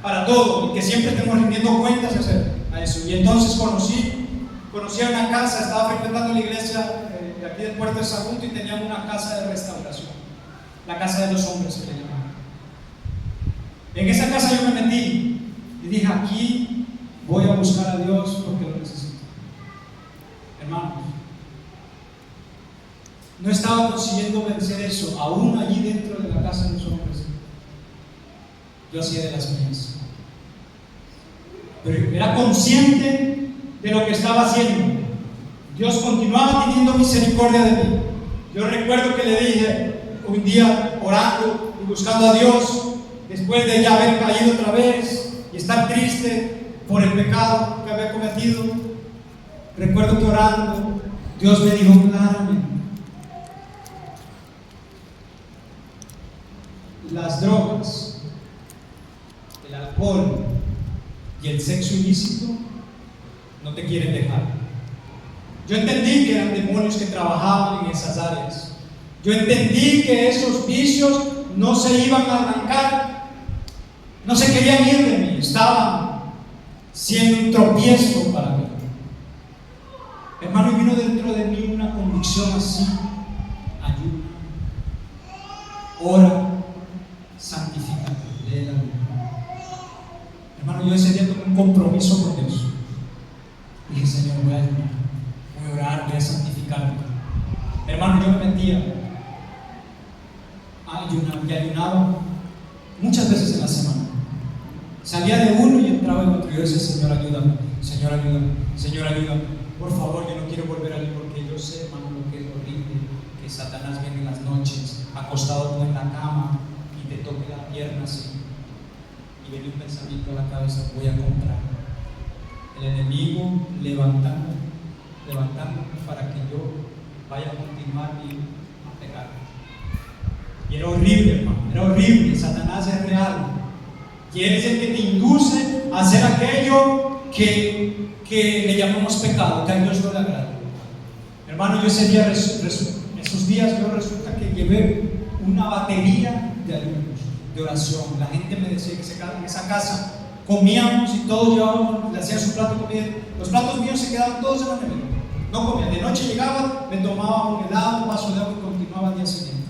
para todo, y que siempre estemos rindiendo cuentas a eso. Y entonces conocí a una casa, estaba frecuentando la iglesia de aquí del puerto de Sagunto y teníamos una casa de restauración. La casa de los hombres se le llamaba. En esa casa yo me metí y dije, aquí voy a buscar a Dios porque lo necesito. Hermanos, no estaba consiguiendo vencer eso, aún allí dentro de la casa de los hombres. Yo hacía de las mías. Pero era consciente de lo que estaba haciendo. Dios continuaba teniendo misericordia de mí. Yo recuerdo que le dije un día, orando y buscando a Dios, después de ya haber caído otra vez y estar triste por el pecado que había cometido, recuerdo que orando, Dios me dijo claramente: las drogas, el alcohol y el sexo ilícito no te quieren dejar. Yo entendí que eran demonios que trabajaban en esas áreas. Yo entendí que esos vicios no se iban a arrancar, no se querían ir de mí, estaban siendo un tropiezo para mí. Hermano, y vino dentro de mí una convicción así: ayuda, ora, santifícate, lee la Biblia. Hermano, yo ese día tomé un compromiso con Dios. Dije: Señor, voy a ayunar, voy a orar, voy a santificarme. Hermano, yo me metía a ayunar y ayunaba muchas veces en la semana. Salía de uno y entraba en otro. Y yo decía: Señor, ayúdame, Señor, ayúdame, Señor, ayúdame. Por favor, yo no quiero volver a ir, porque yo sé, hermano, lo que es horrible, que Satanás viene en las noches, acostado tú en la cama, y te toque la pierna así, y viene un pensamiento a la cabeza: voy a comprar. El enemigo levantándome para que yo vaya a continuar a pecar. Y era horrible, hermano, era horrible. Satanás es real, y él es el que te induce a hacer aquello que le llamamos pecado, que a Dios no le agrada. Hermano, yo ese día, esos días, yo resulta que llevé una batería de ayunos, de oración. La gente me decía que en esa casa comíamos y todos llevábamos, le hacían su plato de comida. Los platos míos se quedaban todos en la nevera. No comía. De noche llegaba, me tomaba un helado, un vaso de agua y continuaba al día siguiente.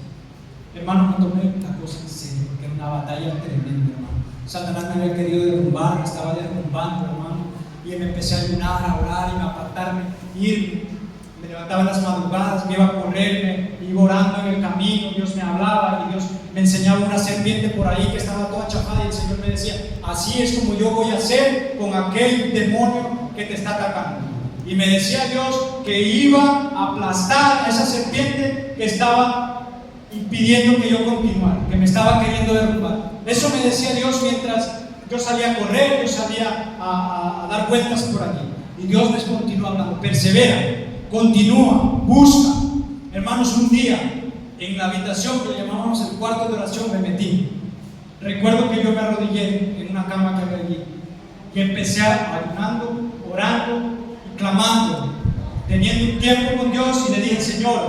Hermano, me tomé la cosa en serio, porque era una batalla tremenda, hermano. Satanás me había querido derrumbar, me estaba derrumbando, hermano. Y me empecé a ayunar, a orar y a apartarme, irme. Me levantaba en las madrugadas, me iba a correr, me iba orando en el camino. Dios me hablaba y Dios me enseñaba una serpiente por ahí que estaba toda chafada, y el Señor me decía: así es como yo voy a hacer con aquel demonio que te está atacando. Y me decía Dios que iba a aplastar a esa serpiente que estaba impidiendo que yo continuara, que me estaba queriendo derrumbar. Eso me decía Dios mientras yo salía a correr, yo salía a dar vueltas por aquí. Y Dios me continuó hablando: persevera, continúa, busca. Hermanos, un día en la habitación que le llamábamos el cuarto de oración me metí. Recuerdo que yo me arrodillé en una cama que había allí y empecé ayunando, orando y clamando, teniendo un tiempo con Dios, y le dije: Señor,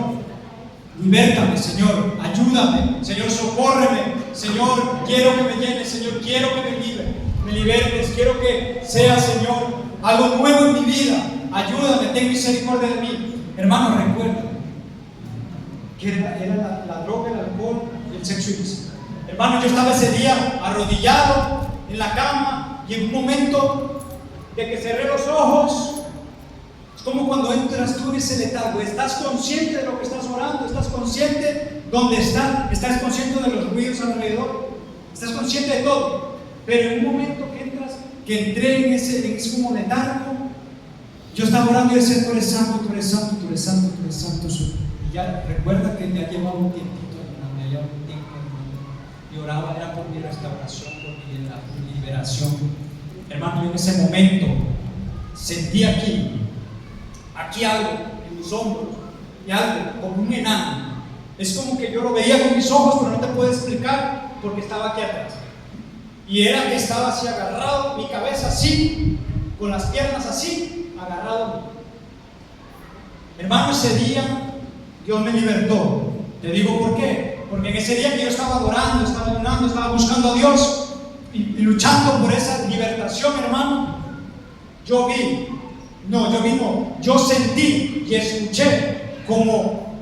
libértame, Señor, ayúdame, Señor, socórreme, Señor, quiero que me llenes, Señor, quiero que me libertes, quiero que sea, Señor, algo nuevo en mi vida. Ayúdame, ten misericordia de mí. Hermano, recuerda que era la droga, el alcohol y el sexo ilícito. Hermano, yo estaba ese día arrodillado en la cama, y en un momento de que cerré los ojos, es como cuando entras tú en ese letargo. Estás consciente de lo que estás orando, estás consciente dónde estás consciente de los ruidos alrededor, estás consciente de todo. Pero en un momento que entré en ese como letargo, yo estaba orando y decía: tú eres santo, tú eres santo, tú eres santo, tú eres santo. Y ya recuerda que me ha llevado un tiempito, me ha llevado un tiempo, hermano. Y oraba, era por mi restauración, por mi liberación. Hermano, yo en ese momento sentí aquí algo en mis hombros, y algo como un enano. Es como que yo lo veía con mis ojos, pero no te puedo explicar porque estaba aquí atrás. Y era que estaba así agarrado, mi cabeza así, con las piernas así, agarrado a mí. Hermano, ese día Dios me libertó. Te digo por qué. Porque en ese día que yo estaba adorando, estaba ayunando, estaba buscando a Dios y luchando por esa libertación, hermano, yo sentí y escuché como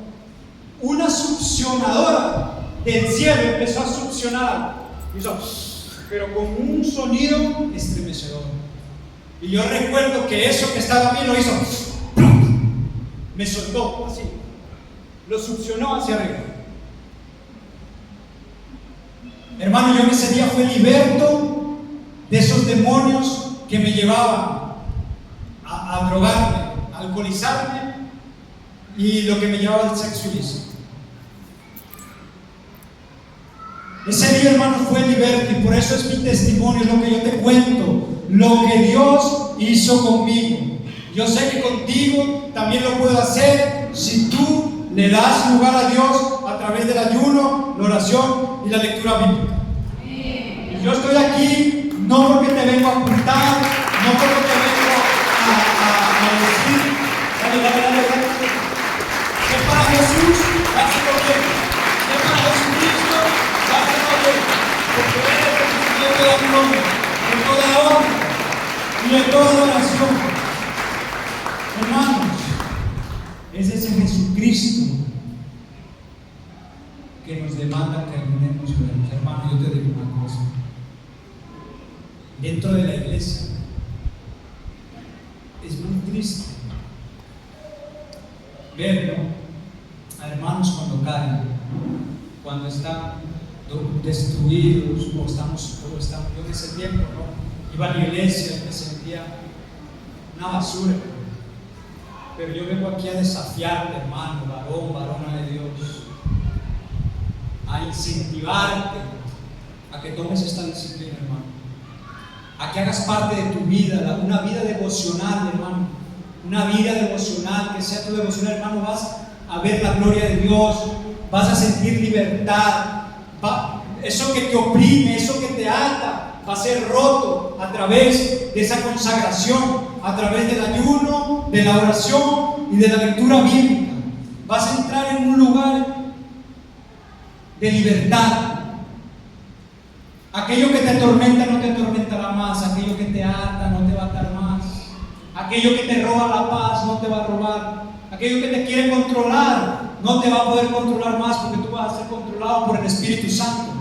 una succionadora del cielo empezó a succionar, pero con un sonido estremecedor. Y yo recuerdo que eso que estaba a mí lo hizo, me soltó así, lo succionó hacia arriba. Hermano, yo en ese día fui liberto de esos demonios que me llevaban a drogarme, a alcoholizarme y lo que me llevaba al sexo ilícito. Ese día, hermano, fue liberto, y por eso es mi testimonio, es lo que yo te cuento, lo que Dios hizo conmigo. Yo sé que contigo también lo puedo hacer si tú le das lugar a Dios a través del ayuno, la oración y la lectura bíblica. Y yo estoy aquí no porque te vengo a apuntar, no porque te vengo a decir, dale, que para Jesús va a ser bien, que para Jesucristo va a ser bien, porque Él es el cumplimiento de la gloria, de toda honra y de toda oración. Hermanos, es ese Jesucristo que nos demanda que ayunemos y oremos. Hermano, yo te digo una cosa. Dentro de la iglesia es muy triste ver, ¿no?, a hermanos cuando caen, cuando están destruidos, o estamos yo en ese tiempo, ¿no?, iba a la iglesia y me sentía una basura. Pero yo vengo aquí a desafiarte, hermano, varona de Dios, a incentivarte a que tomes esta disciplina, hermano, a que hagas parte de tu vida, una vida devocional, hermano, una vida devocional, que sea tu devocional, hermano. Vas a ver la gloria de Dios, vas a sentir libertad, eso que te oprime, eso que te ata, va a ser roto a través de esa consagración, a través del ayuno, de la oración y de la lectura bíblica. Vas a entrar en un lugar de libertad. Aquello que te atormenta no te atormentará más, aquello que te ata no te va a atar más, aquello que te roba la paz no te va a robar, aquello que te quiere controlar no te va a poder controlar más, porque tú vas a ser controlado por el Espíritu Santo.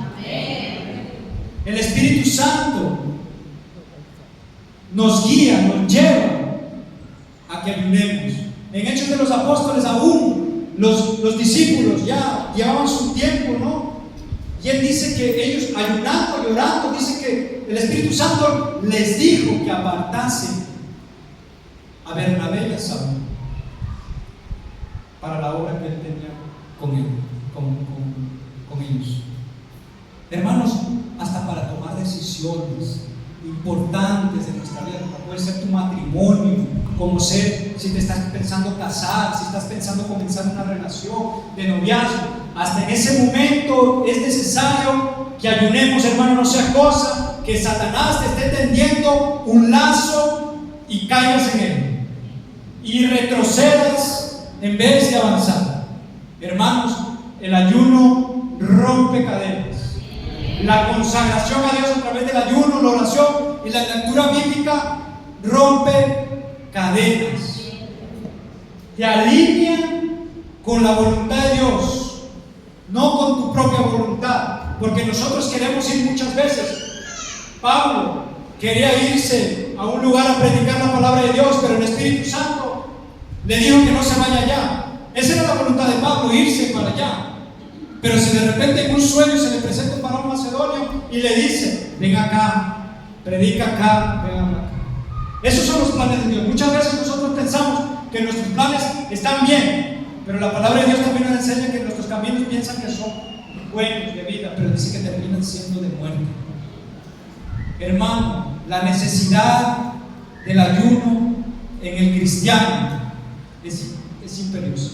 El Espíritu Santo nos guía, nos lleva a que ayunemos. En Hechos de los Apóstoles, aún los discípulos ya llevaban su tiempo, ¿no? Y él dice que ellos, ayunando y orando, dice que el Espíritu Santo les dijo que apartasen a Bernabé y a Saulo para la obra que él tenía con ellos. Hermanos, hasta para tomar decisiones importantes en nuestra vida, como puede ser tu matrimonio, como ser, si te estás pensando casar, si estás pensando comenzar una relación de noviazgo, hasta en ese momento es necesario que ayunemos, hermano. No sea cosa que Satanás te esté tendiendo un lazo y caigas en él y retrocedas en vez de avanzar. Hermanos, el ayuno rompe cadenas. La consagración a Dios a través del ayuno, la oración y la lectura bíblica rompe cadenas. Te alinean con la voluntad de Dios, no con tu propia voluntad, porque nosotros queremos ir muchas veces. Pablo quería irse a un lugar a predicar la palabra de Dios, pero el Espíritu Santo le dijo que no se vaya allá. Esa era la voluntad de Pablo, irse para allá. Pero si de repente en un sueño se le presenta un varón macedonio y le dice: ven acá, predica acá, ven acá. Esos son los planes de Dios. Muchas veces nosotros pensamos que nuestros planes están bien, pero la palabra de Dios también nos enseña que nuestros caminos piensan que son buenos de vida, pero dice que terminan siendo de muerte. Hermano, la necesidad del ayuno en el cristiano es imperiosa.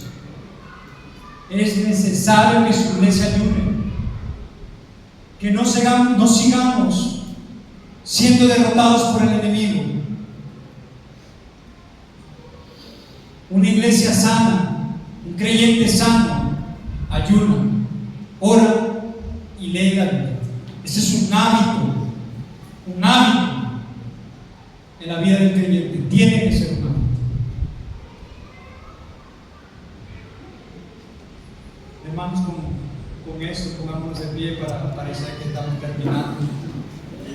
Es necesario que su iglesia ayune, que no sigamos siendo derrotados por el enemigo. Una iglesia sana, un creyente sano, ayuna, ora y lee la Biblia. Ese es un hábito en la vida del creyente. Tiene que ser un hábito. Hermanos, con esto pongámonos de pie para esa que está